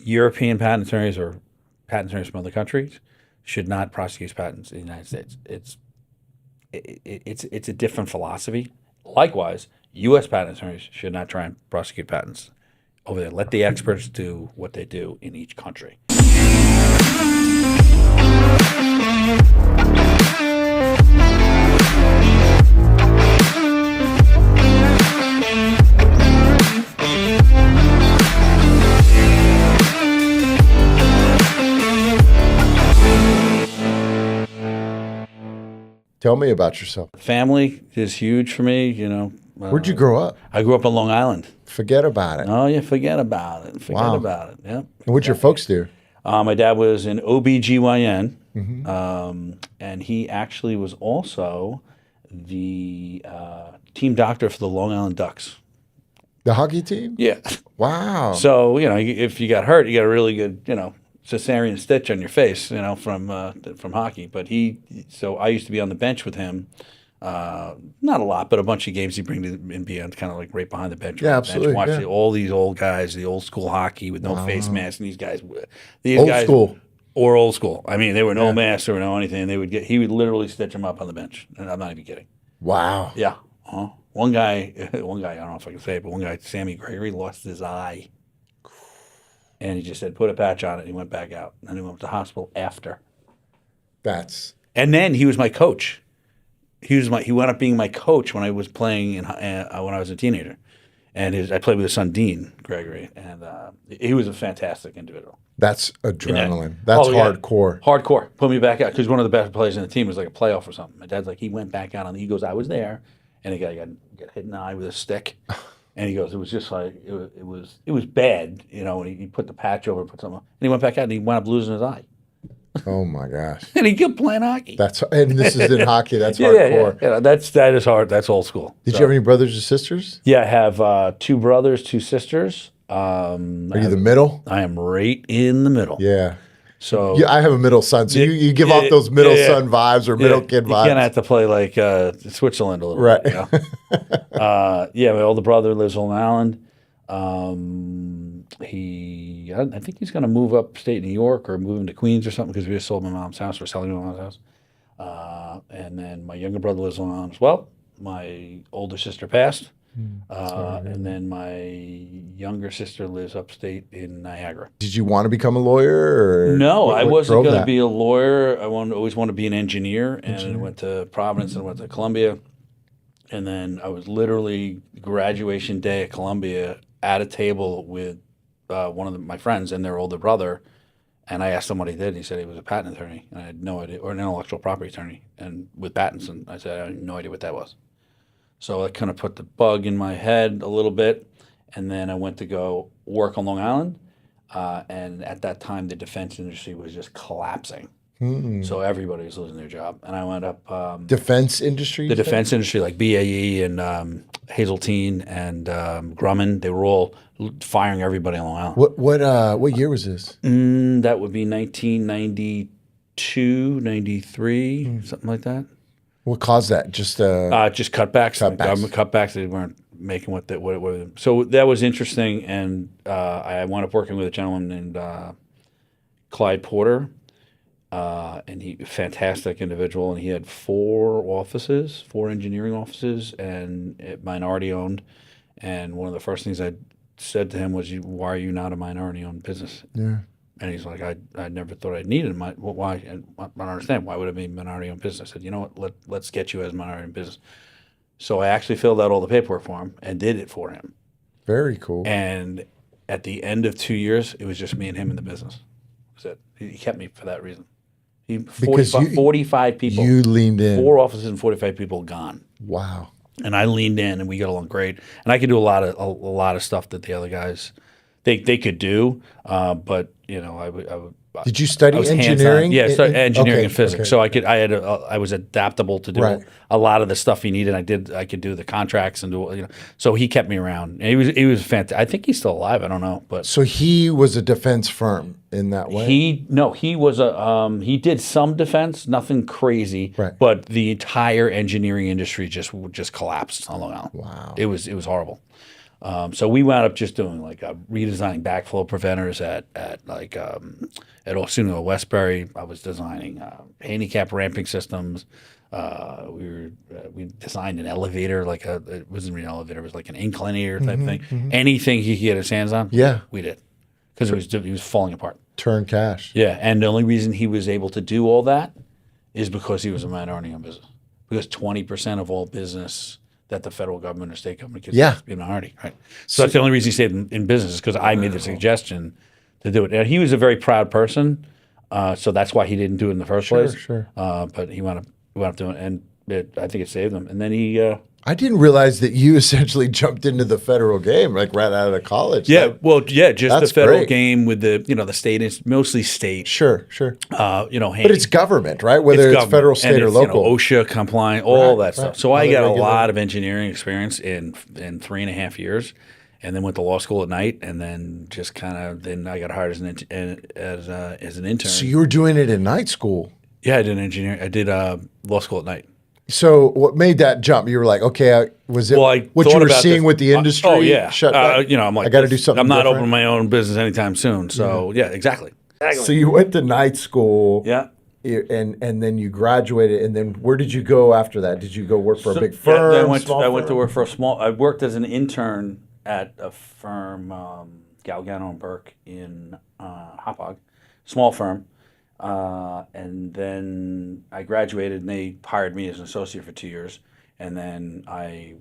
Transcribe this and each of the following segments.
European patent attorneys or patent attorneys from other countries should not prosecute patents in the United States. It's a different philosophy. Likewise, U.S. patent attorneys should not try and prosecute patents over there. Let the experts do what they do in each country. Tell me about yourself. Family is huge for me, Where'd you grow up? I grew up on Long Island. Forget about it. Oh, yeah, forget about it. Forget about it. Yeah. And what'd your folks do? My dad was an OBGYN, and he actually was also the team doctor for the Long Island Ducks. The hockey team? Yeah. Wow. So, if you got hurt, you got a really good, cesarean stitch on your face, from hockey. But so I used to be on the bench with him. Not a lot, but a bunch of games he'd bring to and be on kind of like right behind the bench. Yeah, absolutely. Watch all these old guys, the old school hockey with no face masks, and these guys. School. Or old school. I mean, they were no masks or no anything. He would literally stitch them up on the bench, and I'm not even kidding. Wow. Yeah. One guy, I don't know if I can say it, but one guy, Sammy Gregory, lost his eye. And he just said, put a patch on it. And he went back out. And he went to the hospital after. And then he was my coach. He wound up being my coach when I was playing when I was a teenager. And I played with his son, Dean Gregory. And he was a fantastic individual. That's adrenaline. That's hardcore. Hardcore. Put me back out. Because one of the best players in the team was like a playoff or something. My dad's like, he went back out he goes, I was there. And the guy got hit in the eye with a stick. And he goes, it was just like, it was bad, and he put the patch over, put something on. And he went back out and he wound up losing his eye. Oh my gosh. And he kept playing hockey. And this is in hockey, that's hardcore. Yeah, that is hard. That's old school. Did you have any brothers or sisters? Yeah, I have 2 brothers, 2 sisters. Are you the middle? I am right in the middle. Yeah. So I have a middle son, so you give off those middle son vibes or middle kid vibes. You kind of have to play like Switzerland a little bit. Right. My older brother lives on Long Island. I think he's going to move upstate New York or move into Queens or something because we just sold my mom's house. We're selling my mom's house. And then my younger brother lives on Long Island as well. My older sister passed. And then my younger sister lives upstate in Niagara. Did you want to become a lawyer? Or no, I wasn't going to be a lawyer. I always wanted to be an engineer. And I went to Providence and went to Columbia. And then I was literally graduation day at Columbia at a table with one of my friends and their older brother. And I asked him what he did. And he said he was a patent attorney. And I had no idea, or an intellectual property attorney, and with patents. And I said I had no idea what that was. So I kind of put the bug in my head a little bit, and then I went to go work on Long Island. And at that time, the defense industry was just collapsing. So everybody was losing their job. And I wound up... defense industry? The defense industry, like BAE and Hazeltine and Grumman, they were all firing everybody on Long Island. What year was this? That would be 1992, 93, something like that. What caused that? Just cutbacks. Government cutbacks. They weren't making what. So that was interesting, and I wound up working with a gentleman named Clyde Porter, and he fantastic individual, and he had 4 engineering offices, and minority owned. And one of the first things I said to him was, "Why are you not a minority owned business?" Yeah. And he's like, I never thought I needed why? And I don't understand. Why would it be minority-owned business? I said, you know what, let's get you as minority-owned business. So I actually filled out all the paperwork for him and did it for him. Very cool. And at the end of 2 years, it was just me and him in the business. That's it. He kept me for that reason. 45 people. You leaned in. 4 offices and 45 people gone. Wow. And I leaned in, and we got along great. And I could do a lot of stuff that the other guys they could do, but I would. Did you study engineering? Yeah, I studied engineering and physics. Okay. So I was adaptable to do a lot of the stuff he needed. I could do the contracts and do. So he kept me around. And he was fantastic. I think he's still alive. I don't know, but so he was a defense firm in that way. He was he did some defense, nothing crazy, but the entire engineering industry just collapsed on Long Island. Wow, it was horrible. So we wound up just doing like redesigning backflow preventers at Orsino Westbury. I was designing handicap ramping systems. We designed an elevator, it wasn't really an elevator, it was like an inclinator type thing. Anything he could get his hands on, we did, because he was falling apart. Turn cash. Yeah, and the only reason he was able to do all that is because he was a minority-owned business. Because 20% of all business that the federal government or state government gets is be a minority, right? So that's the only reason he stayed in business, is because I made the suggestion to do it. And he was a very proud person, so that's why he didn't do it in the first place. Sure. But he wound up doing it, and I think it saved him. And then he. I didn't realize that you essentially jumped into the federal game like right out of college. Yeah, just the federal great. game with the state. It's mostly state. Sure. But it's government, right? Whether it's federal, state, or local. OSHA compliant, all that stuff. So I got a lot of engineering experience in 3.5 years, and then went to law school at night, and then just then I got hired as an intern. So you were doing it in night school? Yeah, I did engineering. I did law school at night. So what made that jump? You were like, okay, was it what you were seeing with the industry? Oh yeah, shut down? I'm like, I got to do something. I'm not different. opening my own business anytime soon. So yeah, exactly. So you went to night school. Yeah. And then you graduated, and then where did you go after that? Did you go work for a big firm? Yeah, I went to work for a small. I worked as an intern at a firm, Galgano and Burke in Hauppauge, small firm. And then I graduated, and they hired me as an associate for 2 years. And then I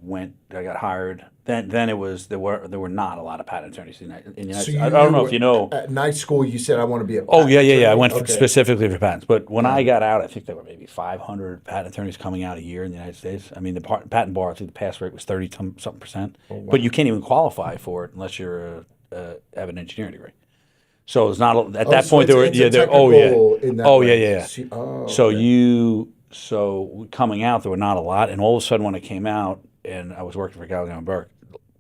got hired. Then there were not a lot of patent attorneys in the United States. I don't know if you know. At night school, you said I want to be a patent attorney. I went specifically for patents. But when I got out, I think there were maybe 500 patent attorneys coming out a year in the United States. I mean, the patent bar, I think the pass rate was 30-something%. Oh, wow. But you can't even qualify for it unless you have an engineering degree. So it's not at that point. So coming out, there were not a lot, and all of a sudden when I came out and I was working for Gallagher and Burke,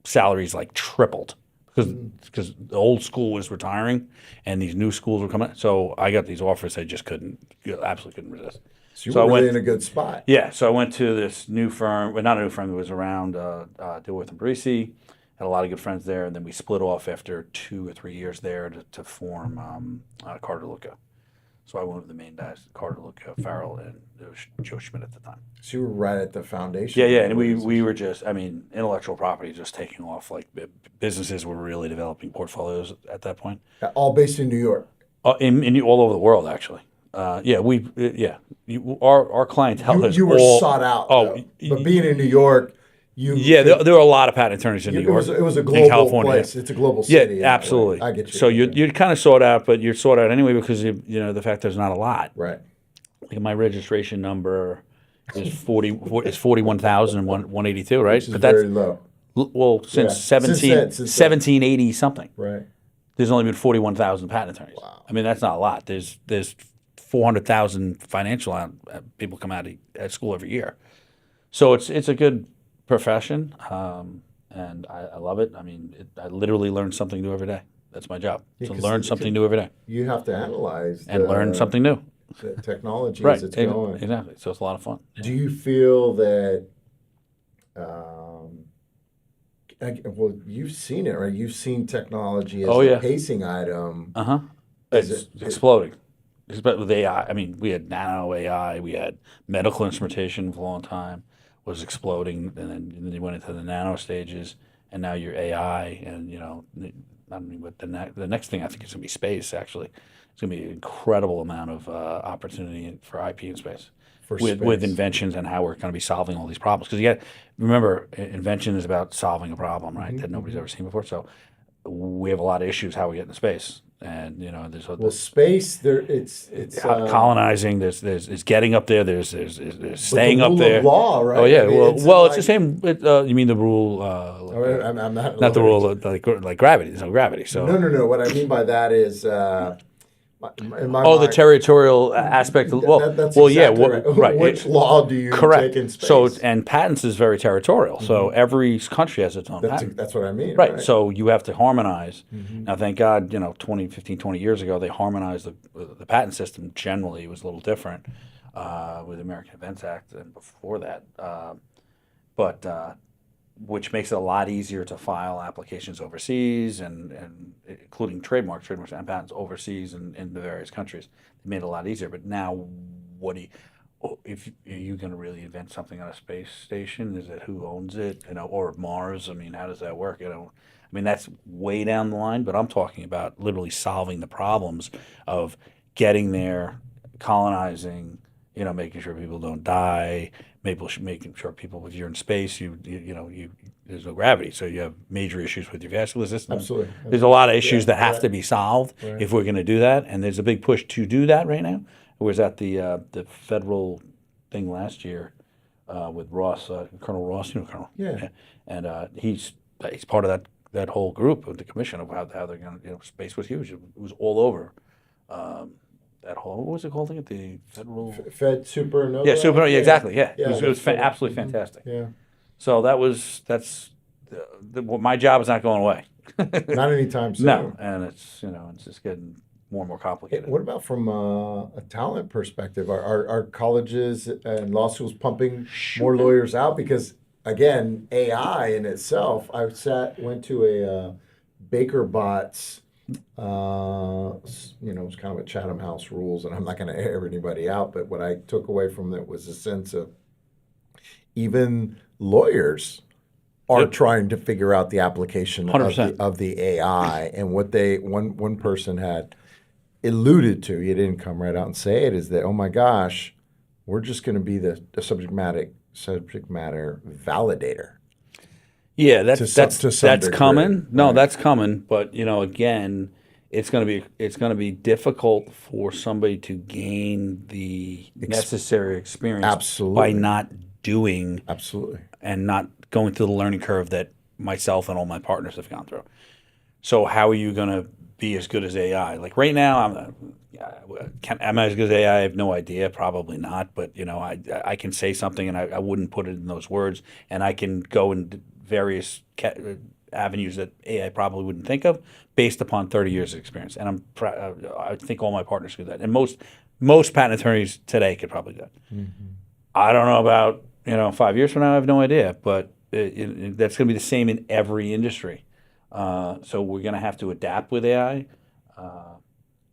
salaries like tripled because the old school was retiring and these new schools were coming. So I got these offers I just absolutely couldn't resist. So you were really in a good spot. Yeah. So I went to this new firm, well, not a new firm. It was around Dilworth and Parisi. Had a lot of good friends there, and then we split off after 2 or 3 years there to form Carter DeLuca. So I went with the main guys, Carter DeLuca Farrell, and it was Joe Schmidt at the time. So you were right at the foundation. Yeah, and we were just, intellectual property just taking off. Like businesses were really developing portfolios at that point. All based in New York. In all over the world, actually. Our clientele. You were sought out. But being in New York. There were a lot of patent attorneys in New York. It was a global place. It's a global city. Yeah, absolutely. I get you. So you're kind of sought out, but you're sought out anyway because the fact there's not a lot. Right. Like my registration number is 41,182, right? But that's very low. Well, since 1780 something. Right. There's only been 41,000 patent attorneys. Wow. I mean, that's not a lot. There's 400,000 financial people come out at school every year. So it's a good profession, and I love it. I mean, I literally learn something new every day. That's my job, to learn something new every day. You have to analyze and learn something new. The technology right. as it's going. Exactly. So it's a lot of fun. Yeah. Do you feel that? Well, you've seen it, right? You've seen technology as a pacing item. It's exploding. Especially with AI. I mean, we had nano AI. We had medical instrumentation for a long time. Was exploding, and then you went into the nano stages, and now you're AI, and but the next thing I think is going to be space. Actually, it's going to be an incredible amount of opportunity for IP in space, with inventions and how we're going to be solving all these problems. Because you got remember, invention is about solving a problem, right? That nobody's ever seen before. So we have a lot of issues how we get into space. And there's space. It's colonizing. There's getting up there. There's staying up there. Of law, right? Oh yeah. It's the same. You mean the rule? I'm not the rule like gravity. There's no gravity. So no. What I mean by that is. The territorial aspect. That's exactly right. Which law do you correct. take in space? So, and patents is very territorial. So every country has its own patent. That's what I mean. Right. So you have to harmonize. Now, thank God, 20 years ago, they harmonized the patent system. Generally, it was a little different with the American Invents Act and before that. which makes it a lot easier to file applications overseas and including trademarks and patents overseas in the various countries. It made it a lot easier. But now, what do you, if are you going to really invent something on a space station? Is it who owns it? Or Mars? I mean, how does that work? I mean, that's way down the line. But I'm talking about literally solving the problems of getting there, colonizing. Making sure people don't die, making sure people, if you're in space, there's no gravity, so you have major issues with your vascular system. Absolutely. There's a lot of issues that have to be solved if we're going to do that, and there's a big push to do that right now. I was at the federal thing last year with Ross, Colonel Ross, Colonel. Yeah. And he's part of that whole group of the commission of how they're going to. Space was huge. It was all over. That whole, what was it called again? The federal Fed Supernova. Yeah, Supernova. Yeah, exactly. Yeah, yeah, it was absolutely fantastic. Yeah. So that's my job is not going away. Not anytime soon. No, and it's just getting more and more complicated. What about from a talent perspective? Are colleges and law schools pumping more lawyers out? Because again, AI in itself, went to a Baker Bots. It's kind of a Chatham House rules, and I'm not going to air anybody out, but what I took away from it was a sense of even lawyers are trying to figure out the application of the AI, and what one person had alluded to, he didn't come right out and say it, is that, oh my gosh, we're just going to be the subject matter validator. Yeah, that's coming. No, right. That's coming. But again, it's going to be difficult for somebody to gain the necessary experience by not doing and not going through the learning curve that myself and all my partners have gone through. So how are you going to be as good as AI? Like right now, am I as good as AI? I have no idea. Probably not. But I can say something and I wouldn't put it in those words, and I can go in various avenues that AI probably wouldn't think of, based upon 30 years of experience. And I think all my partners could do that, and most patent attorneys today could probably do that. Mm-hmm. I don't know about 5 years from now. I have no idea, but that's going to be the same in every industry. So we're going to have to adapt with AI,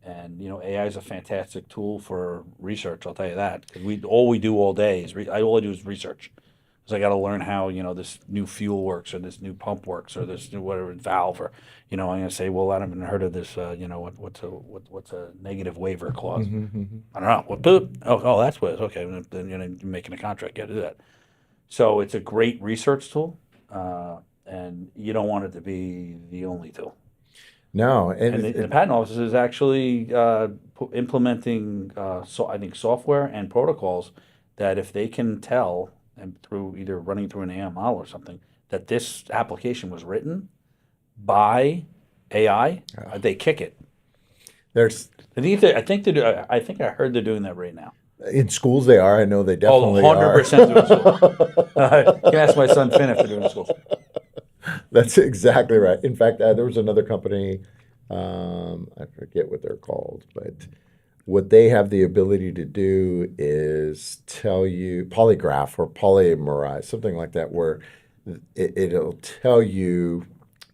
and AI is a fantastic tool for research. I'll tell you that. All we do all day is all I do is research. So I got to learn how this new fuel works, or this new pump works, or this new whatever valve, or I'm going to say, well, I haven't heard of this. What's a negative waiver clause? Mm-hmm. I don't know. Oh, that's what it is. Okay, then you're making a contract. You got to do that. So it's a great research tool, and you don't want it to be the only tool. No, and the patent office is actually implementing, I think, software and protocols that if they can tell, and through either running through an AI model or something, that this application was written by AI, they kick it. I think I heard they're doing that right now. In schools they are. I know they definitely 100% doing schools. You can ask my son Finn if they're doing schools. That's exactly right. In fact, there was another company, I forget what they're called, but what they have the ability to do is tell you, polygraph or polymerize, something like that, where it'll tell you,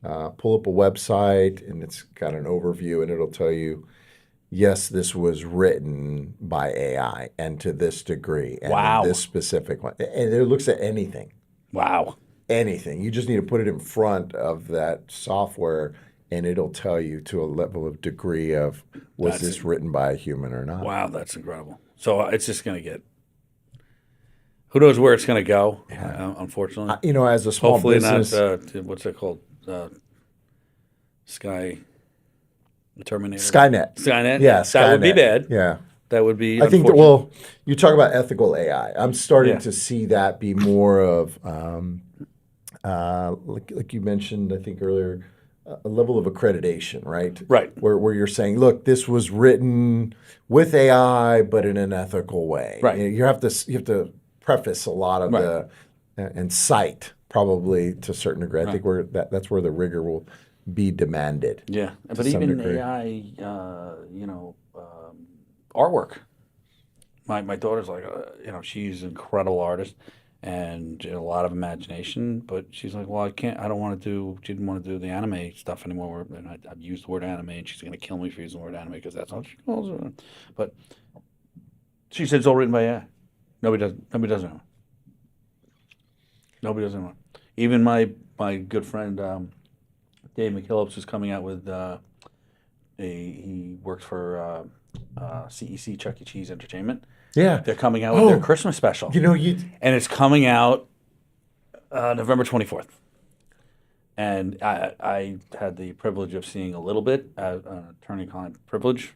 pull up a website, and it's got an overview, and it'll tell you, yes, this was written by AI, and to this degree, and in this specific one. And it looks at anything. Wow. Anything. You just need to put it in front of that software, and it'll tell you to a level of degree of was this written by a human or not. Wow, that's incredible. So it's just going to get, who knows where it's going to go, unfortunately. As a small business. Hopefully not, what's it called? Terminator. Skynet. Yeah, Skynet. That would be bad. Yeah. That would be. I think you talk about ethical AI. I'm starting to see that be more of, like you mentioned, I think earlier, a level of accreditation, right? Right. Where you're saying, look, this was written with AI, but in an ethical way. Right. You have to preface a lot of and cite probably to a certain degree. I think that's where the rigor will be demanded. Yeah, but even AI, artwork. My daughter's like, she's an incredible artist, and a lot of imagination. But she's like, well, I don't want to do. She didn't want to do the anime stuff anymore. And I've used the word anime, and she's gonna kill me for using the word anime because that's how she calls it. But she said it's all written by AI. Nobody does. Nobody does it anymore. Nobody does it anymore. Even my good friend Dave McKillips is coming out with he works for CEC Chuck E. Cheese Entertainment. Yeah. They're coming out with their Christmas special. And it's coming out November 24th. And I had the privilege of seeing a little bit, attorney-client privilege,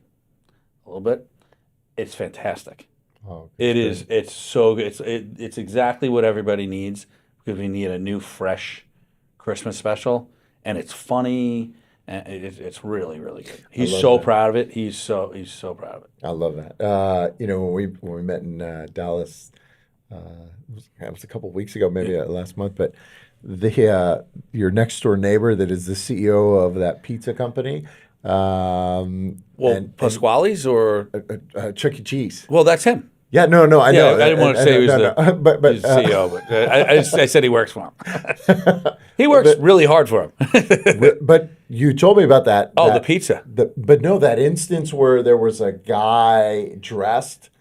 a little bit. It's fantastic. Oh, it is. It's so good. It's exactly what everybody needs because we need a new, fresh Christmas special, and it's funny. And it's really, really good. He's so proud of it. He's so proud of it. I love that. When we met in Dallas, it was a couple of weeks ago, maybe last month, but your next door neighbor that is the CEO of that pizza company. Pasquale's or Chuck E. Cheese. Well, that's him. Yeah, no, I know. I didn't want to say he was the CEO, but I said he works for him. He works really hard for him. But you told me about that. Oh, the pizza. But no, that instance where there was a guy dressed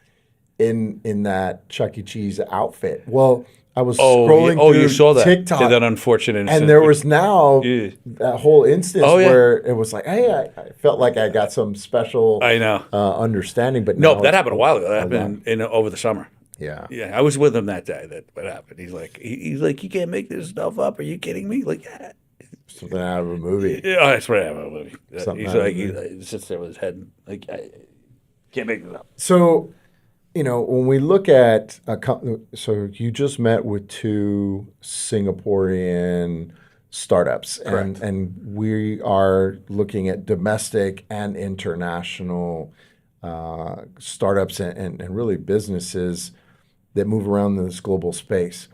in that Chuck E. Cheese outfit. Well, I was scrolling through you saw that. TikTok. That unfortunate incident. And there was now that whole instance where it was like, hey, I felt like I got some special understanding. But no, that happened a while ago. That happened over the summer. Yeah. Yeah, I was with him that day. That what happened. He's like, you can't make this stuff up. Are you kidding me? Like, yeah. Something out of a movie. Yeah, that's right out of a movie. He's like, he sits there with his head like, I can't make this up. So, when we look at so you just met with two Singaporean startups, and we are looking at domestic and international startups and really businesses that move around in this global space.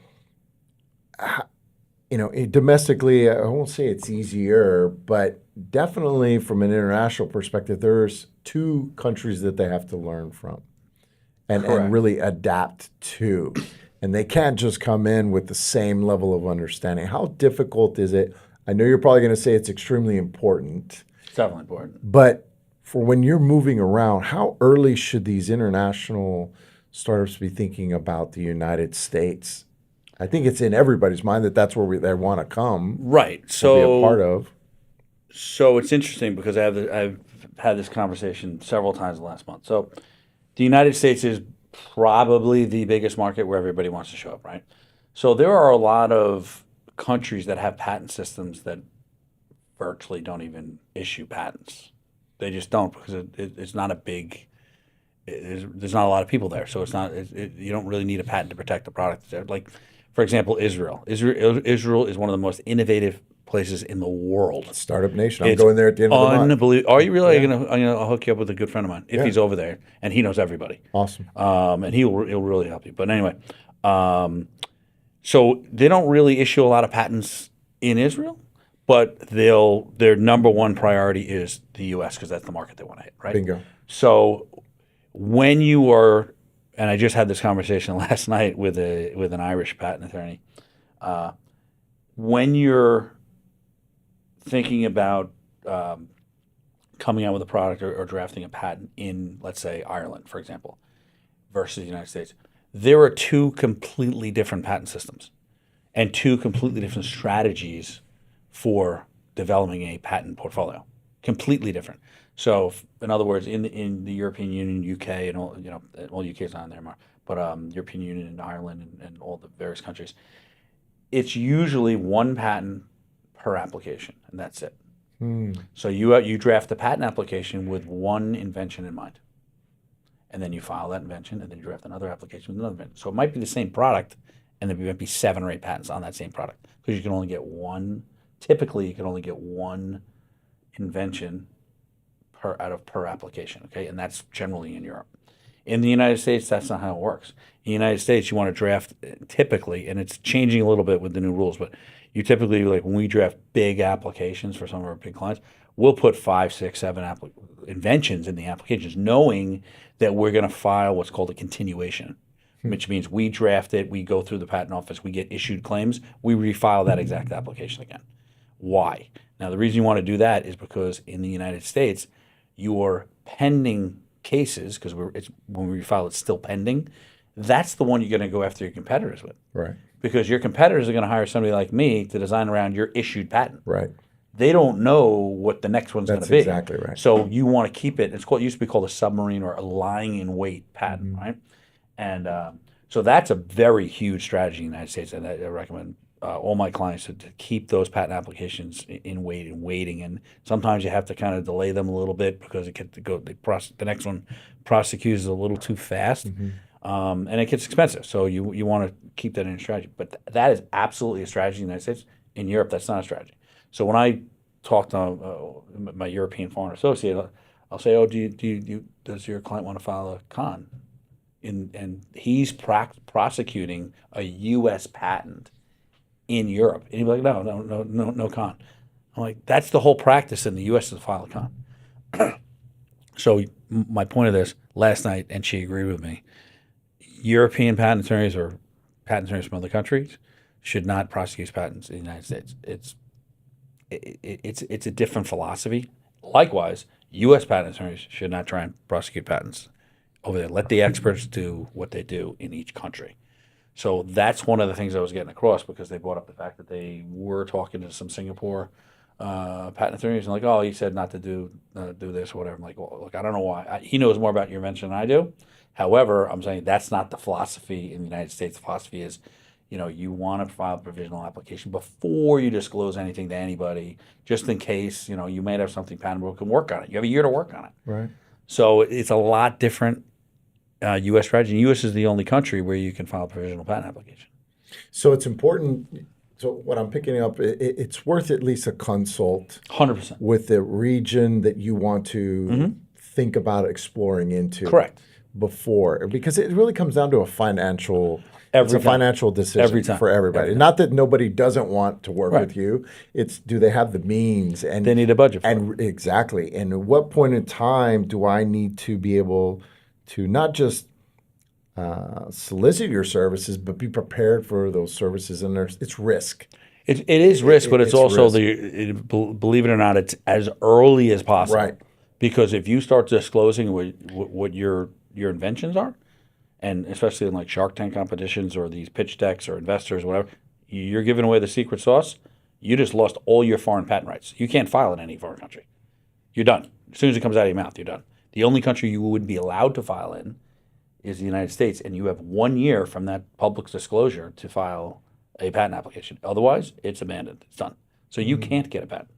Domestically, I won't say it's easier, but definitely from an international perspective, there's two countries that they have to learn from and really adapt to. And they can't just come in with the same level of understanding. How difficult is it? I know you're probably going to say it's extremely important. It's definitely important. But for when you're moving around, how early should these international startups be thinking about the United States? I think it's in everybody's mind that that's where they want to come. Right. So be a part of. So it's interesting because I've had this conversation several times last month. So the United States is probably the biggest market where everybody wants to show up, right? So there are a lot of countries that have patent systems that virtually don't even issue patents. They just don't because it's not a big. There's not a lot of people there, so it's not. You don't really need a patent to protect the product there. Like, for example, Israel. Israel is one of the most innovative places in the world. Startup nation. I'm going there at the end of the month. Unbelievable. Are you really? I'll hook you up with a good friend of mine if he's over there, and he knows everybody. Awesome. And he'll really help you. But anyway, so they don't really issue a lot of patents in Israel, but their number one priority is the U.S. because that's the market they want to hit, right? Bingo. So when you are, and I just had this conversation last night with an Irish patent attorney, when you're thinking about coming out with a product or drafting a patent in, let's say, Ireland, for example, versus the United States, there are two completely different patent systems and two completely different strategies for developing a patent portfolio. Completely different. So, in other words, in the European Union, UK, and all, UK is not in there anymore, but European Union and Ireland and all the various countries, it's usually one patent per application, and that's it. So you draft the patent application with one invention in mind, and then you file that invention, and then you draft another application with another invention. So it might be the same product, and there might be 7 or 8 patents on that same product because you can only get one. Typically, you can only get one invention per application. Okay, and that's generally in Europe. In the United States, that's not how it works. In the United States, you want to draft typically, and it's changing a little bit with the new rules, but you typically, like when we draft big applications for some of our big clients, we'll put 5, 6, 7 inventions in the applications, knowing that we're going to file what's called a continuation, which means we draft it, we go through the patent office, we get issued claims, we refile that exact application again. Why? Now, the reason you want to do that is because in the United States, your pending cases, because when we refile, it's still pending, that's the one you're going to go after your competitors with. Right. Because your competitors are going to hire somebody like me to design around your issued patent. Right. They don't know what the next one's going to be. That's exactly right. So you want to keep it. It used to be called a submarine or a lying in wait patent, right? And so that's a very huge strategy in the United States, and I recommend all my clients to keep those patent applications in waiting. And sometimes you have to kind of delay them a little bit because it gets to go. The next one prosecutes a little too fast, and it gets expensive. So you want to keep that in a strategy. But that is absolutely a strategy in the United States. In Europe, that's not a strategy. So when I talk to my European foreign associate, I'll say, "Oh, does your client want to file a con?" And he's prosecuting a U.S. patent in Europe, and he'd be like, "No con." I'm like, "That's the whole practice in the U.S. is to file a con." So my point of this last night, and she agreed with me. European patent attorneys or patent attorneys from other countries should not prosecute patents in the United States. It's a different philosophy. Likewise, U.S. patent attorneys should not try and prosecute patents over there. Let the experts do what they do in each country. So that's one of the things I was getting across because they brought up the fact that they were talking to some Singapore patent attorneys and like, oh, he said not to do this or whatever. I'm like, well, look, I don't know why. He knows more about your invention than I do. However, I'm saying that's not the philosophy in the United States. The philosophy is, you want to file a provisional application before you disclose anything to anybody, just in case, you may have something patentable, can work on it. You have a year to work on it. Right. So it's a lot different U.S. strategy. U.S. is the only country where you can file a provisional patent application. So it's important. So what I'm picking up, it's worth at least a consult 100%. with the region that you want to think about exploring into. Correct. Before, because it really comes down to a financial decision Every time. for everybody. Every time. Not that nobody doesn't want to work Right. with you. It's do they have the means and They need a budget for and exactly. And at what point in time do I need to be able to not just solicit your services, but be prepared for those services? And it's risk. It is risk, but it's also risk. Believe it or not, it's as early as possible. Right. Because if you start disclosing what your inventions are, and especially in like Shark Tank competitions or these pitch decks or investors or whatever, you're giving away the secret sauce. You just lost all your foreign patent rights. You can't file in any foreign country. You're done. As soon as it comes out of your mouth, you're done. The only country you would be allowed to file in is the United States, and you have 1 year from that public disclosure to file a patent application. Otherwise, it's abandoned. It's done. So you can't get a patent.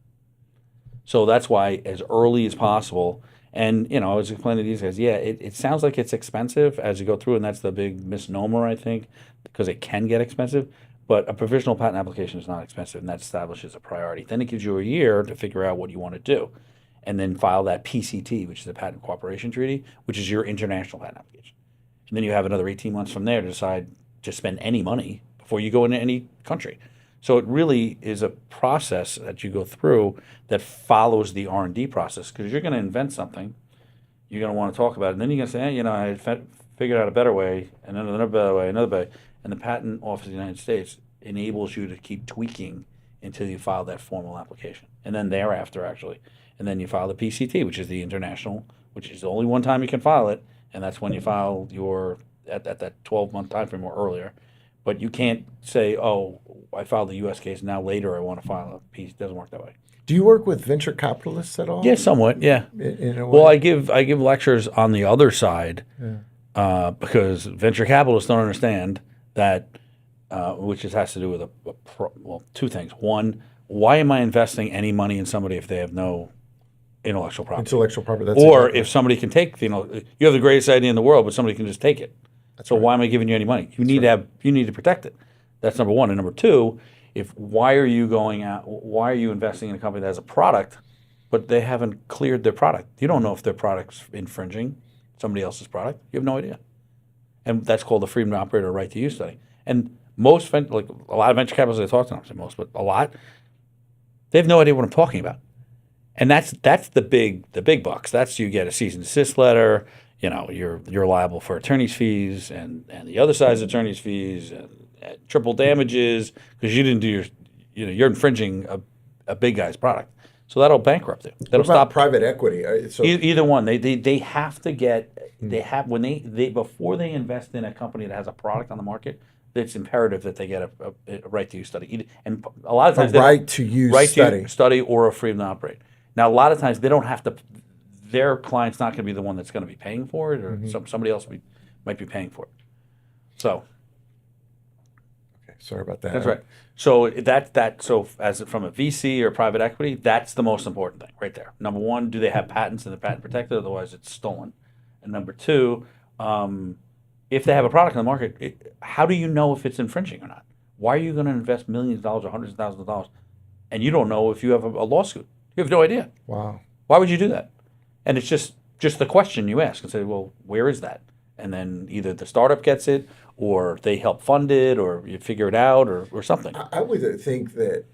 So that's why as early as possible. And, I was explaining to these guys, it sounds like it's expensive as you go through, and that's the big misnomer, I think, because it can get expensive. But a provisional patent application is not expensive, and that establishes a priority. Then it gives you a year to figure out what you want to do, and then file that PCT, which is a Patent Cooperation Treaty, which is your international patent application. And then you have another 18 months from there to decide to spend any money before you go into any country. So it really is a process that you go through that follows the R&D process, because you're going to invent something, you're going to want to talk about it, and then you're going to say, I figured out a better way, and then another better way, another way. And the Patent Office of the United States enables you to keep tweaking until you file that formal application. And then thereafter, actually. And then you file the PCT, which is the international, which is the only one time you can file it, and that's when you file your, at that 12-month time frame or earlier. But you can't say, oh, I filed the U.S. case, now later I want to file a piece. It doesn't work that way. Do you work with venture capitalists at all? Yeah, somewhat, yeah. In a way? Well, I give lectures on the other side because venture capitalists don't understand that, which has to do with two things. One, why am I investing any money in somebody if they have no intellectual property? Intellectual property. That's Or exactly. if somebody can take, you have the greatest idea in the world, but somebody can just take it. So why am I giving you any money? You need to protect it. That's number one. And number two, why are you investing in a company that has a product, but they haven't cleared their product? You don't know if their product's infringing somebody else's product. You have no idea. And that's called the freedom to operate or right to use study. And most, a lot of venture capitalists I talk to, I don't say most, but a lot, they have no idea what I'm talking about. And that's the big bucks. That's you get a cease and desist letter. you're liable for attorney's fees and the other side's attorney's fees and triple damages because you didn't do you're infringing a big guy's product. So that'll bankrupt you. That'll What about stop private equity? either one. They have to get when they before they invest in a company that has a product on the market. It's imperative that they get a right to use study, and a lot of times right to use study or a freedom to operate. Now, a lot of times they don't have to. Their client's not going to be the one that's going to be paying for it, or somebody else might be paying for it. So, okay, sorry about that. that's right. So so as from a VC or private equity, that's the most important thing right there. Number one, do they have patents and they're patent protected? Otherwise, it's stolen. And number two, if they have a product on the market, how do you know if it's infringing or not? Why are you going to invest millions of dollars or hundreds of thousands of dollars, and you don't know if you have a lawsuit? You have no idea. Wow. Why would you do that? And it's just the question you ask and say, well, where is that? And then either the startup gets it, or they help fund it, or you figure it out, or something. I would think that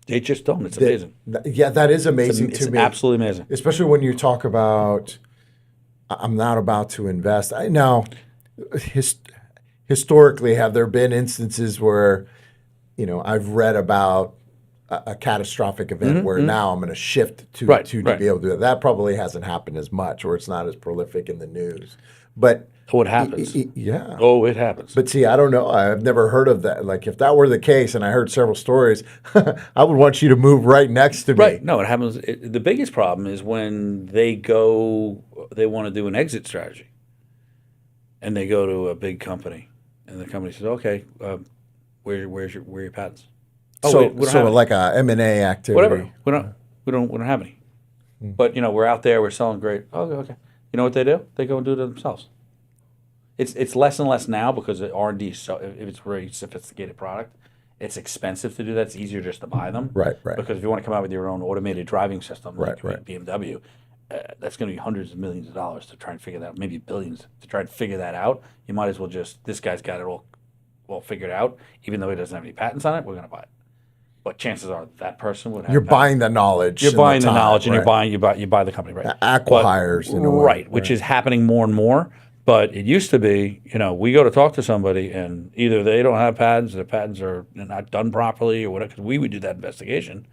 They just don't. It's amazing. Yeah, that is amazing to me. Absolutely amazing. Especially when you talk about, I'm not about to invest. Now, historically, have there been instances where, I've read about a catastrophic event where now I'm going to shift to be able to do it. That probably hasn't happened as much, or it's not as prolific in the news. But it happens. Yeah. Oh, it happens. But see, I don't know. I've never heard of that. Like, if that were the case, and I heard several stories, I would want you to move right next to me. Right. No, it happens. The biggest problem is when they want to do an exit strategy, and they go to a big company, and the company says, "Okay, where are your patents?" Oh, so like a M&A activity. Whatever. We don't have any. But we're out there. We're selling great. Oh, okay. You know what they do? They go and do it themselves. It's less and less now because R&D. So if it's a very sophisticated product, it's expensive to do that. It's easier just to buy them. Right. Because if you want to come out with your own automated driving system, like BMW, that's going to be hundreds of millions of dollars to try and figure that out. Maybe billions to try and figure that out. You might as well this guy's got it all figured out. Even though he doesn't have any patents on it, we're going to buy it. But chances are that person would have. You're buying the knowledge. You're buying the knowledge, and you buy the company, right? Acqui-hires, in a way. Right, which is happening more and more. But it used to be, we go to talk to somebody, and either they don't have patents, or the patents are not done properly, or whatever. Because we would do that investigation.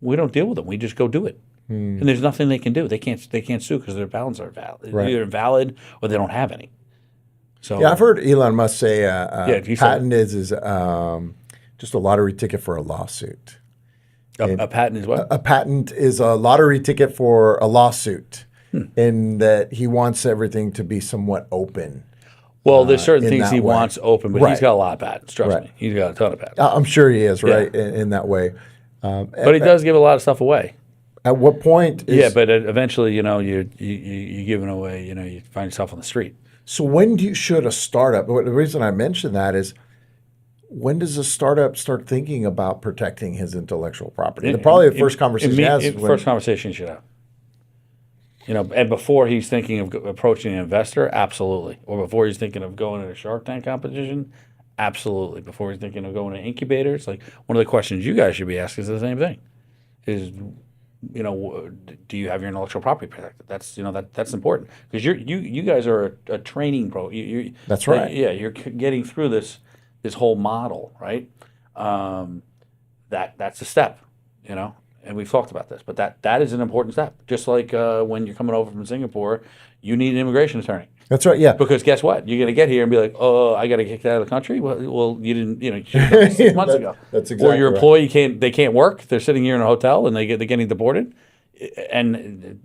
We don't deal with them. We just go do it, and there's nothing they can do. They can't sue because their patents are valid. Right. Either invalid or they don't have any. So yeah, I've heard Elon Musk say patent is just a lottery ticket for a lawsuit. A patent is what? A patent is a lottery ticket for a lawsuit, in that he wants everything to be somewhat open. Well, there's certain things he wants open, but he's got a lot of patents. Trust me, he's got a ton of patents. I'm sure he is, right, in that way. But he does give a lot of stuff away. At what point? But eventually, you're giving away. You find yourself on the street. So when should a startup? The reason I mention that is, when does a startup start thinking about protecting his intellectual property? Probably the first conversation first conversation you should have. And before he's thinking of approaching an investor, absolutely. Or before he's thinking of going to a Shark Tank competition, absolutely. Before he's thinking of going to incubators, like one of the questions you guys should be asking is the same thing: is do you have your intellectual property protected? That's that's important because you guys are a training pro. That's right. Yeah, you're getting through this whole model, right? That's a step, and we've talked about this, but that is an important step. Just like when you're coming over from Singapore, you need an immigration attorney. That's right. Yeah. Because guess what? You're going to get here and be like, oh, I got to get kicked out of the country. Well, you didn't, you should have 6 months ago. That's exactly. Or your employee can't work. They're sitting here in a hotel and they're getting deported. And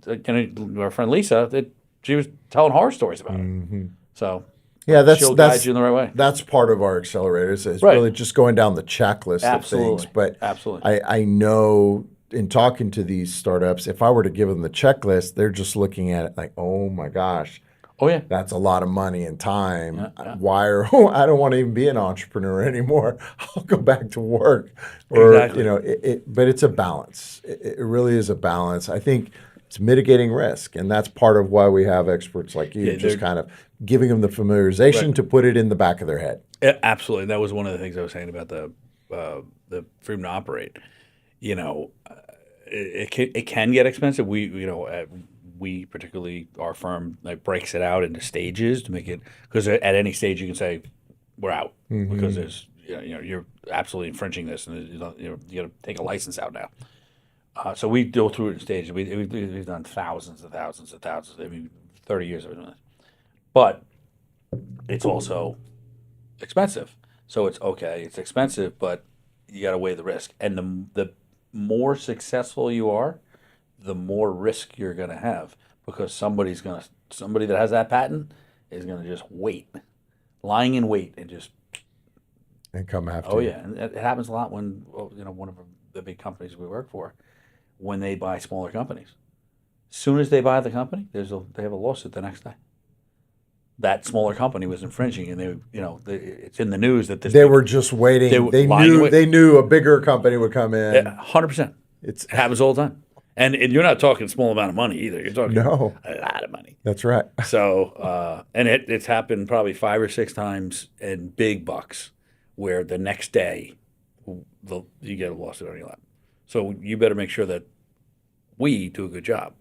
our friend Lisa, she was telling horror stories about it. So yeah, she'll guide you in the right way. That's part of our accelerators. Is really just going down the checklist of things. But absolutely, I know. In talking to these startups, if I were to give them the checklist, they're just looking at it like, oh my gosh, that's a lot of money and time. I don't want to even be an entrepreneur anymore. I'll go back to work. Or but it's a balance. It really is a balance. I think it's mitigating risk, and that's part of why we have experts like you, just kind of giving them the familiarization to put it in the back of their head. Yeah, absolutely. That was one of the things I was saying about the freedom to operate. It can get expensive. We we particularly our firm like breaks it out into stages to make it because at any stage you can say we're out because there's you're absolutely infringing this and you got to take a license out now. So we go through it in stages. We've done thousands and thousands and thousands. I mean, 30 years of doing this, but it's also expensive. So it's okay. It's expensive, but you got to weigh the risk. And the more successful you are, the more risk you're going to have because somebody that has that patent is going to just wait, lying in wait, and just come after. Oh you. yeah, and it happens a lot when one of the big companies we work for, when they buy smaller companies. As soon as they buy the company, they have a lawsuit the next day. That smaller company was infringing, and it's in the news that they were just waiting. They knew a bigger company would come in. 100%. It happens all the time, and you're not talking small amount of money either. You're talking a lot of money. That's right. So, and it's happened probably 5 or 6 times in big bucks, where the next day you get a lawsuit on your lap. So you better make sure that we do a good job.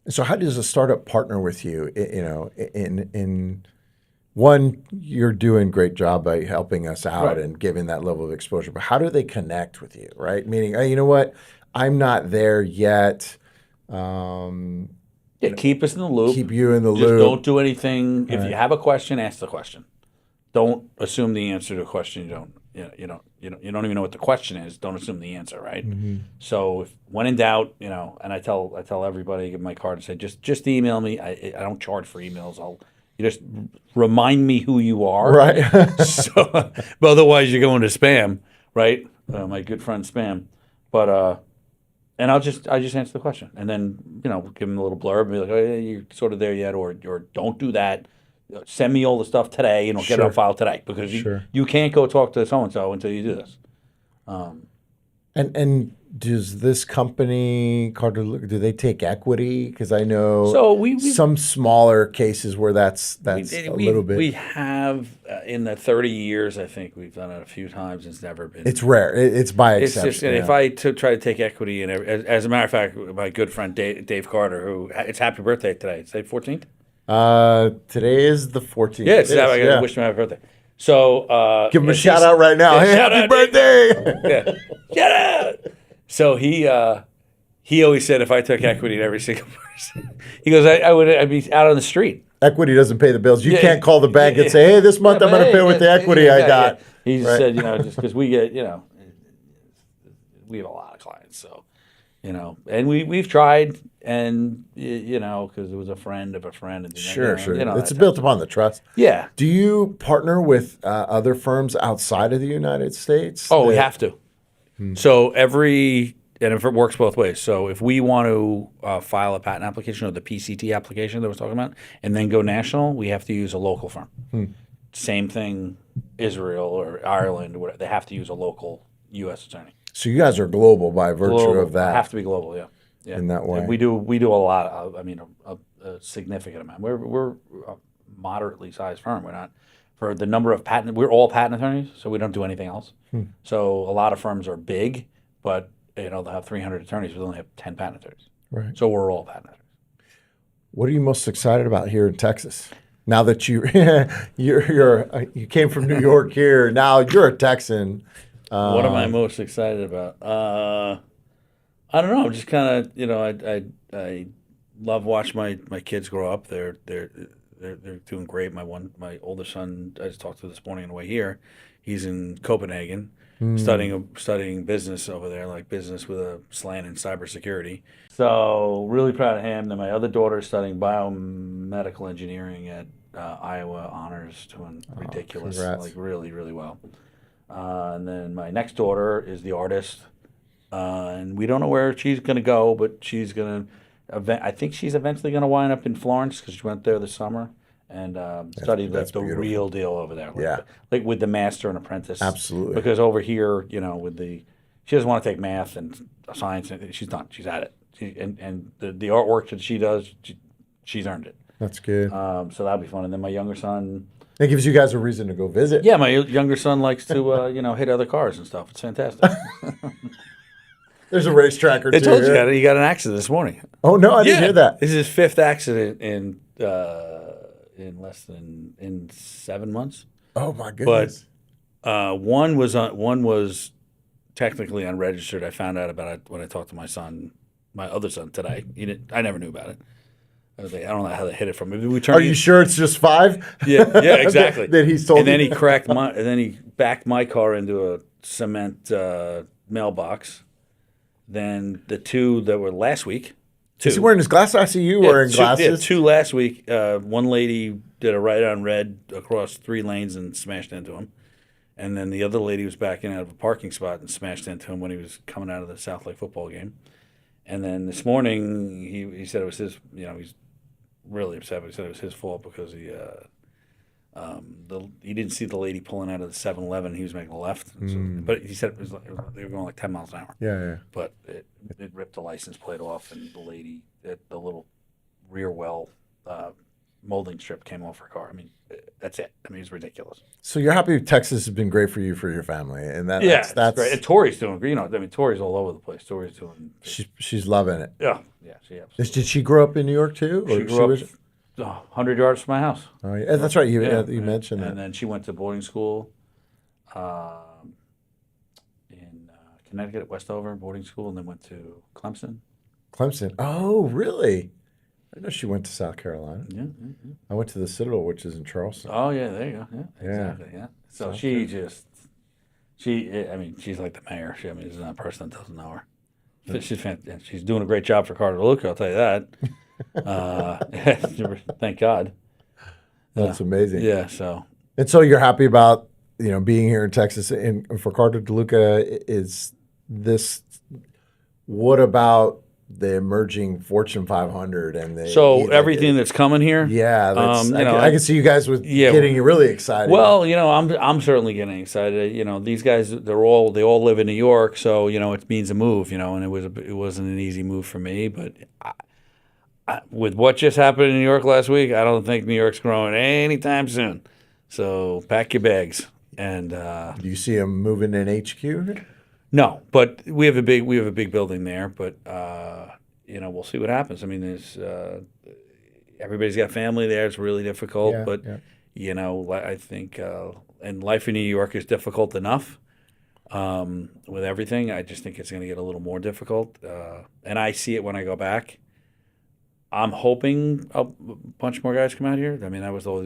So how does a startup partner with you? In one, you're doing a great job by helping us out and giving that level of exposure. But how do they connect with you, right? Meaning, you know what? I'm not there yet. Keep us in the loop. Keep you in the loop. Just don't do anything. If you have a question, ask the question. Don't assume the answer to a question you don't. You don't even know what the question is. Don't assume the answer, right? So when in doubt, and I tell everybody, I give my card and say, just email me. I don't charge for emails. You just remind me who you are, right? But otherwise you're going to spam, right? My good friend spam, but and I'll just answer the question, and then give them a little blurb and be like, oh, yeah, you're sort of there yet, or don't do that. Send me all the stuff today, and I'll get it on file today because you can't go talk to so and so until you do this. And does this company, Carter, do they take equity? Because I know some smaller cases where that's a little bit. We have in the 30 years, I think we've done it a few times. It's never been. It's rare. It's by exception. It's just, if I try to take equity in as a matter of fact, my good friend Dave Carter, who it's happy birthday today. It's the 14th. Today is the 14th. Yes, I got to wish him happy birthday. So give him a shout out right now. Hey, happy birthday! Shout out. So he always said if I took equity in every single person, he goes, I'd be out on the street. Equity doesn't pay the bills. You can't call the bank and say, hey, this month I'm going to pay with the equity I got. He said, just because we get, we have a lot of clients, so and we've tried, and because it was a friend of a friend, and sure, it's built upon the trust. Yeah. Do you partner with other firms outside of the United States? Oh, we have to. So and if it works both ways. So if we want to file a patent application or the PCT application that we're talking about, and then go national, we have to use a local firm. Same thing, Israel or Ireland, or whatever. They have to use a local U.S. attorney. So you guys are global by virtue of that. Have to be global, yeah. In that way, and we do a lot of. A significant amount. We're a moderately sized firm. We're not for the number of patent. We're all patent attorneys, so we don't do anything else. So a lot of firms are big, but they'll have 300 attorneys. We only have 10 patent attorneys. Right. So we're all patent attorneys. What are you most excited about here in Texas? Now that you came from New York here, now you're a Texan. What am I most excited about? I don't know. I'm just kind of I love watching my kids grow up. They're doing great. My oldest son, I just talked to this morning on the way here. He's in Copenhagen, studying business over there, like business with a slant in cybersecurity. So really proud of him. Then my other daughter is studying biomedical engineering at Iowa Honors, doing ridiculous, like really, really well. And then my next daughter is the artist, and we don't know where she's going to go, but she's going to. I think she's eventually going to wind up in Florence because she went there this summer and studied the real deal over there. Like with the master and apprentice. Absolutely. Because over here, she doesn't want to take math and science. She's done. She's at it. And the artwork that she does, she's earned it. That's good. So that'll be fun. And then my younger son. That gives you guys a reason to go visit. Yeah, my younger son likes to hit other cars and stuff. It's fantastic. There's a racetrack or I two. told you here. he got an accident this morning. Oh no, I didn't hear that. This is his fifth accident in less than 7 months. Oh my But goodness. one was technically unregistered. I found out about it when I talked to my other son today. I never knew about it. I don't know how they hit it from. Maybe we turned. Are you sure it's just 5? Yeah, exactly. that he's told and then you? and then he backed my car into a cement mailbox. Then the 2 that were last week. Is he wearing his glasses? I see you wearing glasses. Yeah, 2 last week. One lady did a right on red across 3 lanes and smashed into him. And then the other lady was backing out of a parking spot and smashed into him when he was coming out of the South Lake football game. And then this morning, he said it was his, he's really upset, but he said it was his fault because he didn't see the lady pulling out of the 7-Eleven. He was making a left. So, but he said they were going like 10 miles an hour. Yeah. But it ripped the license plate off, and the lady, the little rear well molding strip came off her car. I mean, that's it. I mean, it's ridiculous. So you're happy Texas has been great for you for your family, and that's great. And Tori's doing great. Tori's all over the place. Tori's doing. She's loving it. Yeah, she absolutely. Did she grow up in New York too? She grew up 100 yards from my house. Oh, yeah. That's right. You mentioned that. And then she went to boarding school in Connecticut at Westover boarding school, and then went to Clemson. Clemson. Oh, really? I know she went to South Carolina. Yeah. I went to the Citadel, which is in Charleston. Oh yeah, there you go. Yeah, exactly. Yeah. So she's like the mayor. There's not a person that doesn't know her. She's fantastic. She's doing a great job for Carter DeLuca, I'll tell you that. Thank God. That's amazing. Yeah. So. And so you're happy about being here in Texas, and for Carter DeLuca, is this? What about the emerging Fortune 500 and everything that's coming here? Yeah, I can see you guys getting really excited. Well, I'm certainly getting excited. These guys they all live in New York, so it means a move. And it wasn't an easy move for me, but with what just happened in New York last week, I don't think New York's growing anytime soon. So pack your bags. And do you see them moving in HQ? No, but we have a big building there. But we'll see what happens. I mean, there's everybody's got family there. It's really difficult, I think and life in New York is difficult enough with everything. I just think it's going to get a little more difficult, and I see it when I go back. I'm hoping a bunch more guys come out here. I mean, that was I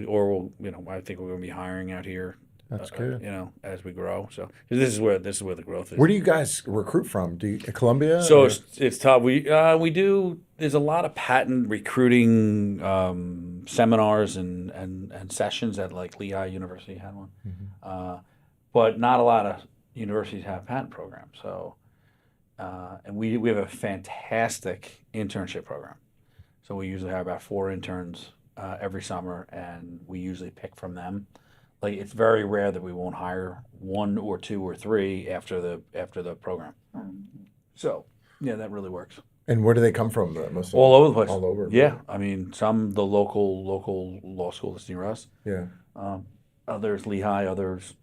think we're going to be hiring out here. That's good. As we grow. So this is where the growth is. Where do you guys recruit from? Columbia? So it's tough. We do. There's a lot of patent recruiting seminars and sessions at like Lehigh University had one, but not a lot of universities have patent programs. So and we have a fantastic internship program. So we usually have about 4 interns every summer, and we usually pick from them. Like, it's very rare that we won't hire 1 or 2 or 3 after the program. So that really works. And where do they come from? Most all over the place. All over. Yeah, I mean, some the local law school that's near us. Yeah. Others Lehigh. Others.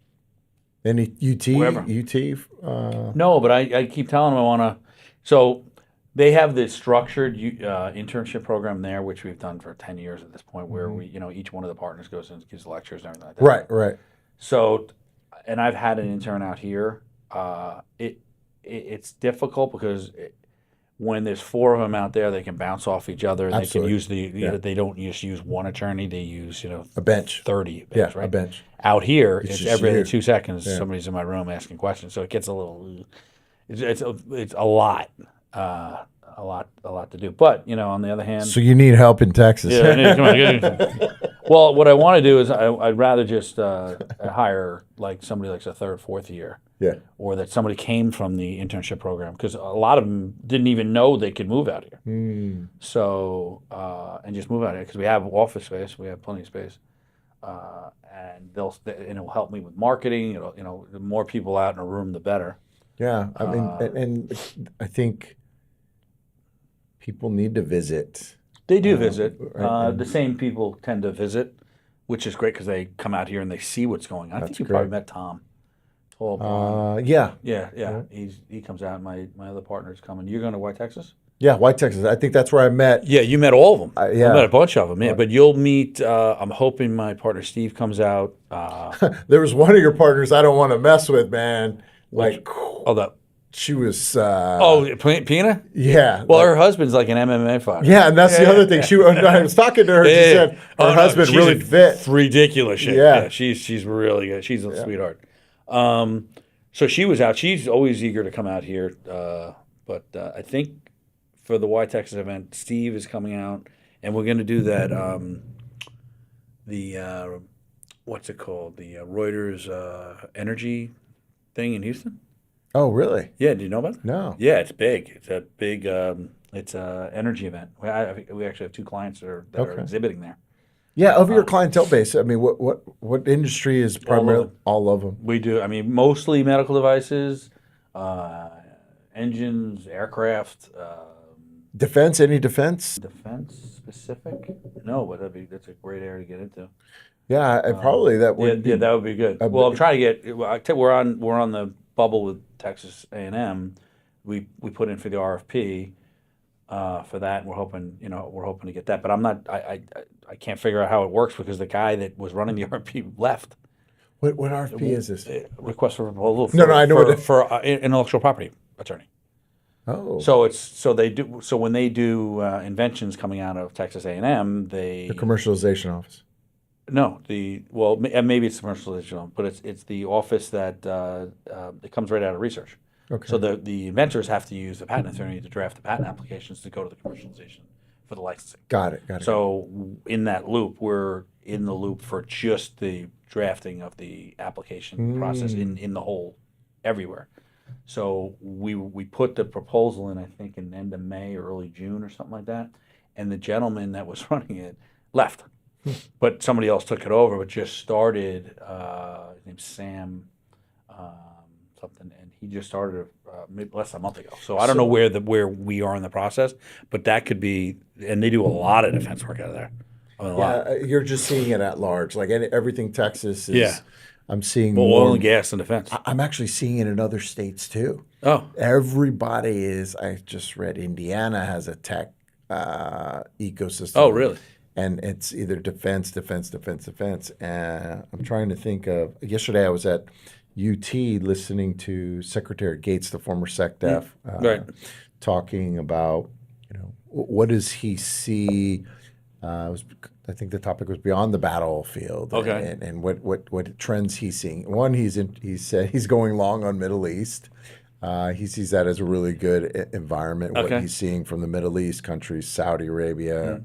Any UT? Wherever. UT? No, but I keep telling them I want to. So they have this structured internship program there, which we've done for 10 years at this point, where we, each one of the partners goes and gives lectures and everything like that. Right. So, and I've had an intern out here. It's difficult because when there's 4 of them out there, they can bounce off each other. And Absolutely. They can use they don't just use one attorney. They use a bench, 30. Right? A bench. Out here, it's every 2 seconds somebody's in my room asking questions. So it gets a little. It's a lot. A lot to do. But on the other hand, so you need help in Texas. Well, what I want to do is I'd rather just hire like somebody like a 3rd, 4th year. Yeah. Or that somebody came from the internship program, because a lot of them didn't even know they could move out here. So and just move out here because we have office space, we have plenty of space, and it'll help me with marketing. The more people out in a room, the better. Yeah, I mean, and I think people need to visit. They do visit. The same people tend to visit, which is great because they come out here and they see what's going on. I think you probably met Tom Tall, blonde. Yeah. Yeah. He comes out. My other partner's coming. You're going to White Texas? Yeah, White Texas. I think that's where I met. Yeah, you met all of them. I met a Yeah. bunch of them. Yeah, but you'll meet. I'm hoping my partner Steve comes out. There was one of your partners I don't want to mess with, man. Which, Like, oh, that. she was. Oh, Pina. Yeah. Well, like, her husband's like an MMA fighter. yeah, and that's the other thing. I was talking to her. She said her husband she's really fit. ridiculous shape. Yeah. She's really good. She's a sweetheart. So she was out. She's always eager to come out here. But I think for the Y Texas event, Steve is coming out, and we're going to do that. What's it called? The Reuters energy thing in Houston. Oh, really? Yeah, do you know about it? No. Yeah, it's big. It's a big. It's a energy event. We actually have two clients that are exhibiting there. Yeah, of your clientele base, I mean, what industry is primarily all of them? We do. I mean, mostly medical devices, engines, aircraft. Defense? Any defense? Defense specific? No, but that's a great area to get into. Yeah, probably that would. Yeah, that would be good. Well, I'm trying to get. We're on the bubble with Texas A&M. We put in for the RFP for that, and we're hoping to get that. But I'm not. I can't figure out how it works because the guy that was running the RFP left. What RFP is this? Request for proposal. No, I know for intellectual property attorney. Oh. So they do. So when they do inventions coming out of Texas A&M, the commercialization office. No, maybe it's the commercialization, but it's the office that it comes right out of research. Okay. So the inventors have to use the patent attorney to draft the patent applications to go to the commercialization for the licensing. Got it. So in that loop, we're in the loop for just the drafting of the application process in the whole everywhere. So we put the proposal in, I think, in the end of May or early June or something like that, and the gentleman that was running it left. But somebody else took it over, but just started. His name's Sam something, and he just started less than a month ago. So I don't know where we are in the process, but that could be. And they do a lot of defense work out of there. I mean, a lot. You're just seeing it at large, like everything Texas is. Yeah. I'm seeing more oil and gas and defense. I'm actually seeing it in other states too. Oh, everybody is. I just read Indiana has a tech ecosystem. Oh, really? And it's either defense. And I'm trying to think of. Yesterday I was at UT listening to Secretary Gates, the former SecDef, right, talking about what does he see. I think the topic was beyond the battlefield. Okay. And what trends he's seeing. One, he said he's going long on Middle East. He sees that as a really good environment. Okay. What he's seeing from the Middle East countries, Saudi Arabia.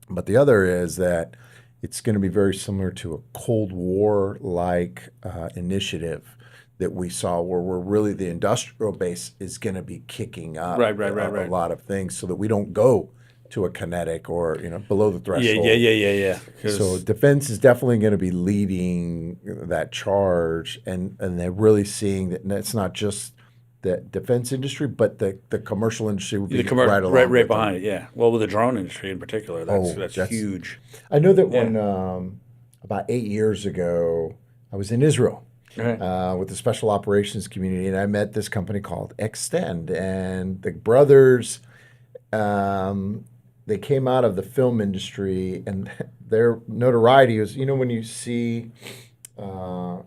But the other is that it's going to be very similar to a Cold War-like initiative that we saw where we're really the industrial base is going to be kicking up right. a lot of things so that we don't go to a kinetic or below the threshold. Yeah. So defense is definitely going to be leading that charge, and they're really seeing that it's not just the defense industry, but the commercial industry would be right along right behind it. Yeah. Well, with the drone industry in particular, that's huge. I know that when about 8 years ago, I was in Israel. With the special operations community, and I met this company called Extend, and the brothers, they came out of the film industry, and their notoriety was, when you see the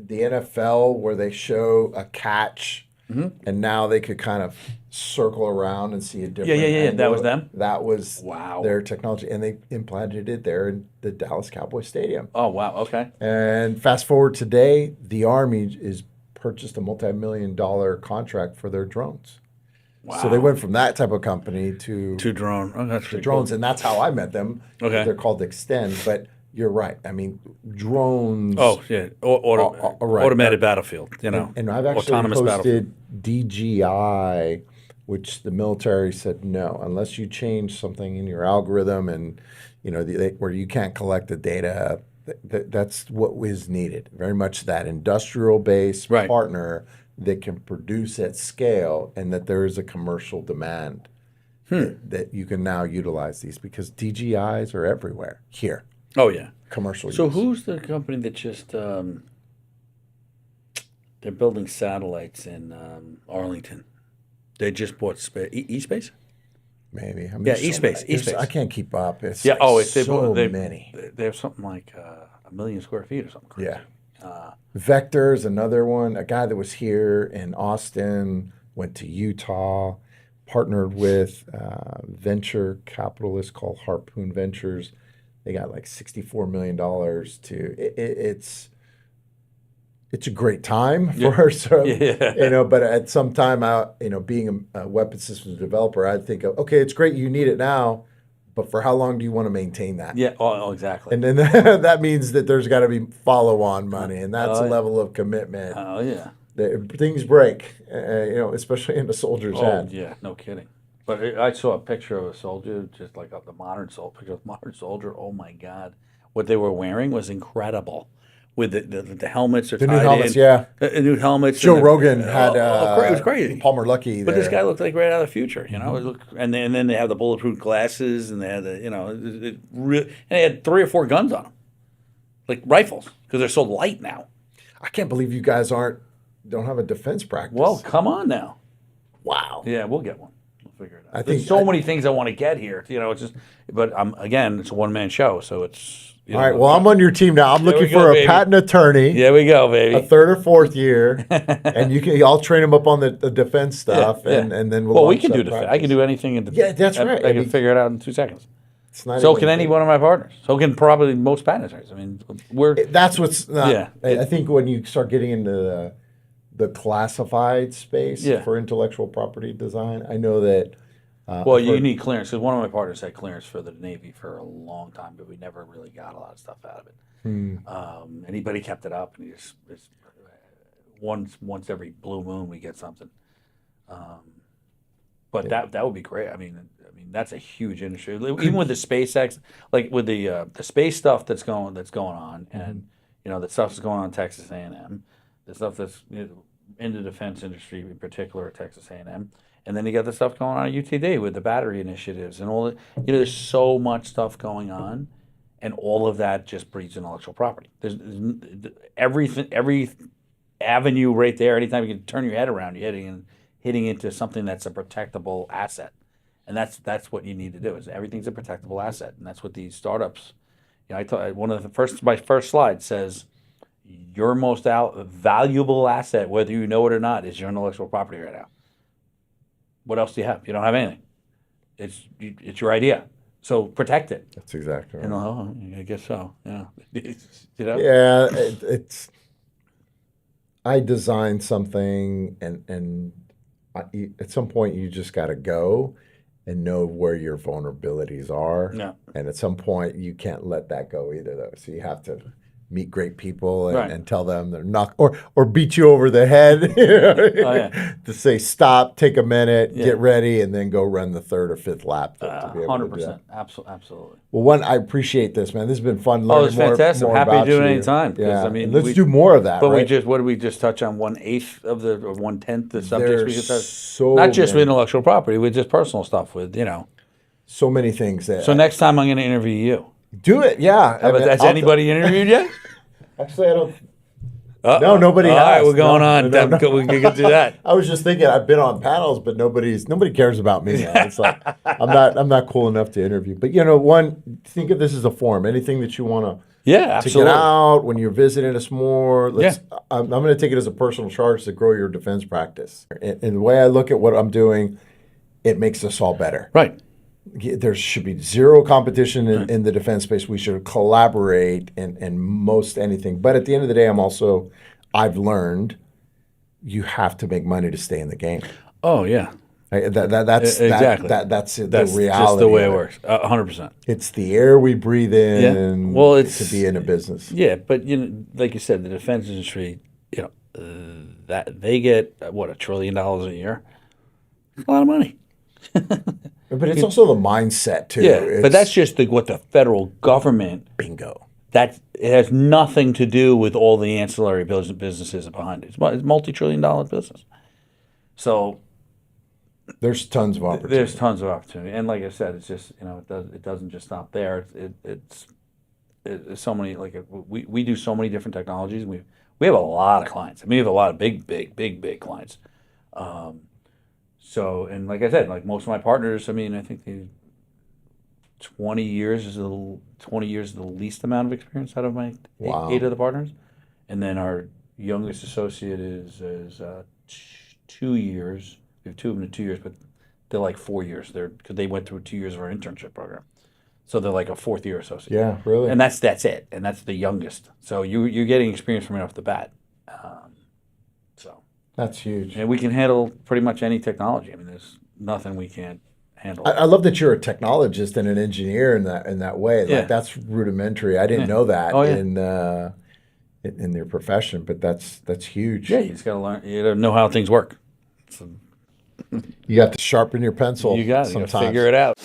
NFL where they show a catch, and now they could kind of circle around and see a different angle. That was them? That was their technology, and they implanted it there in the Dallas Cowboys Stadium. Oh, wow, okay. And fast forward today, the Army is purchased a multi-million-dollar contract for their drones. Wow. So they went from that type of company to drone. Oh, that's to drones, cool. And that's how I met them. Okay. They're called Extend, but you're right. I mean, drones. Oh, yeah. Automated battlefield, And I've actually hosted DGI, which the military said no, unless you change something in your algorithm and, where you can't collect the data. That's what was needed. Very much that industrial-based partner that can produce at scale, and that there is a commercial demand that you can now utilize these, because DGIs are everywhere here. Oh, yeah. Commercial So use. who's the company that just They're building satellites in Arlington. They just bought E-Space? Maybe. I mean, Yeah, there's so E-Space, many- there's- E-Space. I can't keep up. It's Yeah. like Oh, it's so they many. they have something like 1 million square feet or something crazy. Yeah. Vector's another one. A guy that was here in Austin, went to Utah, partnered with a venture capitalist called Harpoon Ventures. They got like $64 million it's a great time for some, Yeah. but at some time out, being a weapon systems developer, I'd think of, okay, it's great, you need it now, but for how long do you want to maintain that? Yeah. Oh, exactly. And then that means that there's got to be follow-on money, and that's a yeah. level of commitment. Oh, yeah. That things break, especially in the soldier's Oh, head. yeah. No kidding. But I saw a picture of a soldier, just like of the picture of the modern soldier. Oh my God, what they were wearing was incredible. With the helmets are The tied new helmets, in. yeah. The new helmets. Joe Rogan had it was crazy. Palmer Luckey But there. this guy looked like right out of the future, you know. It looked, and then they have the bulletproof glasses, and they had and they had 3 or 4 guns on them, like rifles, because they're so light now. I can't believe you guys don't have a defense practice. Well, come on now. Wow. Yeah, we'll get one. We'll figure it out. I There's think so many things I want to get here, It's just, but again, it's a one-man show, so it's. All right. Well, I'm on your team now. I'm There we looking go, for a baby. patent attorney. There we go, A baby. 3rd or 4th year, and I'll train them up on the defense stuff, Yeah. and then Well, we launch can that do defense. I practice. can do anything. Yeah, that's right. I I can mean, figure it out in 2 seconds. It's not So even can any big. one of my partners. So can probably most patent attorneys. I mean, That's what's not. Yeah. I think when you start getting into the classified space Yeah. for intellectual property design, I know that. well, you need clearance, because one of my partners had clearance for the Navy for a long time, but we never really got a lot of stuff out of it. Anybody kept it up, and it's once every blue moon we get something. But that would be great. I mean, that's a huge industry. Even with the SpaceX, like with the space stuff that's going on, and the stuff that's going on in Texas A&M, the stuff that's in the defense industry, in particular at Texas A&M, and then you got the stuff going on at UTD with the battery initiatives and all the. There's so much stuff going on, and all of that just breeds intellectual property. There's everything, every avenue right there. Anytime you can turn your head around, you're hitting into something that's a protectable asset, and that's what you need to do. Is everything's a protectable asset, and that's what these startups. I thought my first slide says your most valuable asset, whether you know it or not, is your intellectual property right now. What else do you have? You don't have anything. It's your idea. So protect it. That's exactly right. I guess so. Yeah. Yeah, it's. I designed something, and at some point you just got to go and know where your vulnerabilities are. Yeah. And at some point you can't let that go either, though. So you have to meet great people Right. and tell them they're not, or beat you over the head yeah. to say stop, take a minute, Yeah. get ready, and then go run the 3rd or 5th lap. To be able to do that. 100%. Absolutely. Well, I appreciate this, man. This has been fun learning it's fantastic. more I'm happy to about do it you. anytime, 'cause, Yeah. I mean, And let's we- do more of that. But right? what did we just touch on? 1/8 of the, or 1/10 the subjects we could There's touch. so Not just with many, intellectual property, with just personal stuff. so many things that So next time I'm going to interview you. do it. Yeah. Has anybody interviewed yet? Actually, I don't. Uh-oh. No, nobody All has. right, we're going No, on. no, no. We can do that. I was just thinking. I've been on panels, but nobody cares about me. It's like I'm not cool enough to interview. But think of this as a forum. Anything that you want Yeah, to get absolutely. out when you're visiting us more. I'm going to take it as a personal charge to grow your defense practice. And the way I look at what I'm doing, it makes us all better. Right. There should be zero competition in the defense space. We should collaborate in most anything. But at the end of the day, I've learned you have to make money to stay in the game. Oh, yeah. That's Exactly. That's the That's reality. just the way of it works. 100%. It's the air we breathe in. Yeah. Well, it's to be in a business. Yeah, but like you said, the defense industry, that they get what, $1 trillion a year. It's a lot of money. But it's also the mindset too. Yeah, but that's just what the federal government. bingo. It has nothing to do with all the ancillary businesses behind it. It's multi-trillion-dollar business. So There's tons of opportunity. there's tons of opportunity, and like I said, it's just it doesn't just stop there. It's so many, like we do so many different technologies. We have a lot of clients. I mean, we have a lot of big clients. So, and like I said, like most of my partners, I mean, I think 20 years is the least amount of experience out of my Wow. eight of the partners. And then our youngest associate is 2 years. We have two of them in 2 years, but they're like 4 years. Because they went through 2 years of our internship program, so they're like a fourth year associate. Yeah, really. And that's it, and that's the youngest. So you're getting experience from right off the bat. So That's huge. and we can handle pretty much any technology. I mean, there's nothing we can't handle. I love that you're a technologist and an engineer in that way. Yeah. Like that's rudimentary. I didn't Yeah. know that Oh, yeah. in their profession, but that's huge. Yeah, you just gotta learn. You gotta know how things work. So You got to sharpen your pencil you gotta sometimes. figure it out.